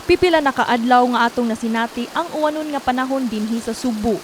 Pipila na kaadlaw nga atong nasinati ang uwanon nga panahon dinhi sa Subo.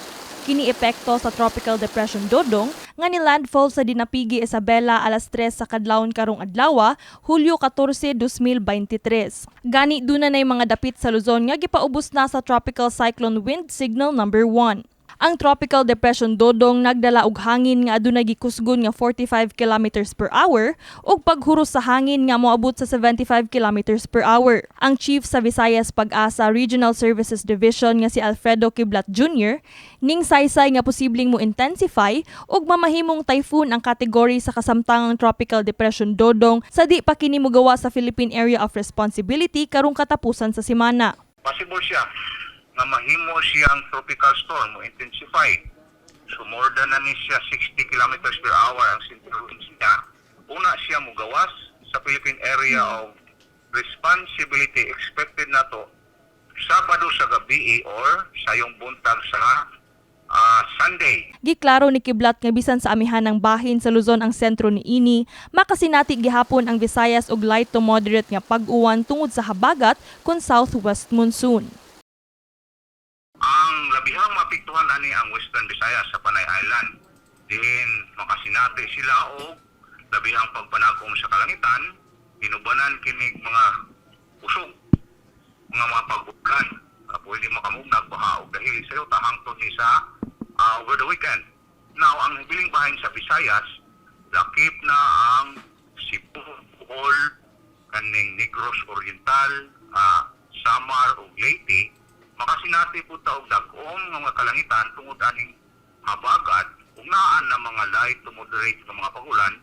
Kini epekto sa Tropical Depression Dodong nga ni landfall sa Dinapigi Isabela alas 3 sa kadlawon karong adlaw, Hulyo 14, 2023. Gani dunay mga dapit sa Luzon nga gipaubos na sa Tropical Cyclone Wind Signal number 1. Ang Tropical Depression Dodong nagdala og hangin nga adunay gikusgon nga 45 kilometers per hour ug paghuros sa hangin nga moabot sa 75 kilometers per hour. Ang Chief sa Visayas Pag-asa Regional Services Division nga si Alfredo Kiblat Jr. ning saysay nga posibleng mo intensify ug mamahimong typhoon ang kategory sa kasamtangang Tropical Depression Dodong sa di pa kini mogawa sa Philippine Area of Responsibility karong katapusan sa semana. Possible siya nga mahimo siyang tropical storm mo intensify. So more than na ni siya 60 kilometers per hour ang center winds niya. Una siya mugawas sa Philippine Area of Responsibility expected na to Sabado sa gabi or sayong buntag sa Sunday. Giklaro ni Kiblat nga bisan sa amihan ng bahin sa Luzon ang sentro ni ini, makasinati gihapon ang Visayas og light to moderate nga pag-uwan tungod sa habagat kun southwest monsoon. Ang labihang mapiktuhan ani ang Western Visayas sa Panay Island. Din makasinati sila og labihang pagpanagom sa kalangitan, inubanan kinig mga usog, mga pagbukan. Pwede makamugdag baha og dahil sayo tahangtod ni sa over the weekend. Now, ang hibiling bahin sa Visayas, lakip na ang Cebu, Bohol, kaning Negros Oriental, Samar ug Leyte. Makasinati po taog dagom ng mga kalangitan tungod aning habagat ug naan na mga light to moderate nga mga pagulan.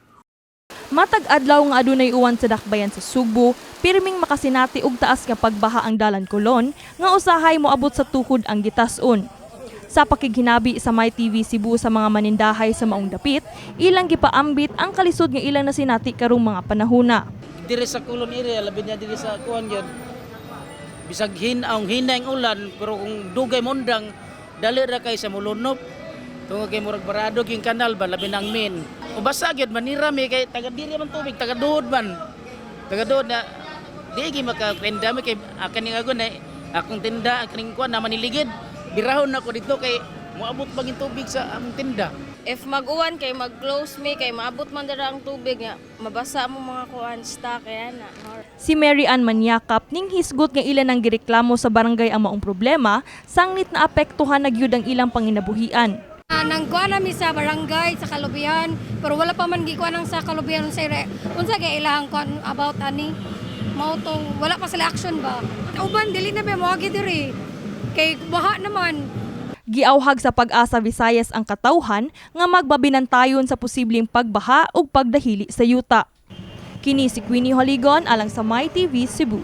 Matag adlaw nga adunay uwan sa dakbayan sa Subo, pirming makasinati og taas nga pagbaha ang dalan Kolon nga usahay moabot sa tuhod ang gitas-on. Sa pakighinabi sa MyTV Cebu sa mga manindahay sa maong dapit, ilang gipaambit ang kalisod nga ilang nasinati karong mga panahona. Diri sa Kolon area labi na diri sa kuan gyud. Bisag hinay ang ulan pero kung dugay mondang dali ra kay sa mulunop. Tungod kay murag barado king kanal ba labi nang min. O basa gyud manirami kay taga diri man tubig, taga duhod man. Taga duhod na di gi makakwenda mi kay akan ning agon ay akong tinda akong kuan na maniligid. Birahon nako dito kay moabot bangin tubig sa among tinda. If mag-uwan kay mag-close me kay maabot man dira ang tubig nga mabasa mo mga kuan stock kaya na. Si Mary Ann Manyakap ning hisgot nga ilan ang gireklamo sa barangay ang maong problema, sanglit na apektuhan na gyud ang ilang panginabuhian. Nangkuan nami sa barangay sa kalubihan pero wala pa man gikuan ang sa kalubihan unsa kay ilang kuan about ani mao tong wala pa sila action ba. Uban dili na ba moagi diri kay baha naman. Giawhag sa Pag-asa Visayas ang katawhan nga magbabinantayon sa posibleng pagbaha ug pagdahili sa yuta. Kini si Queenie Holigon alang sa MyTV Cebu.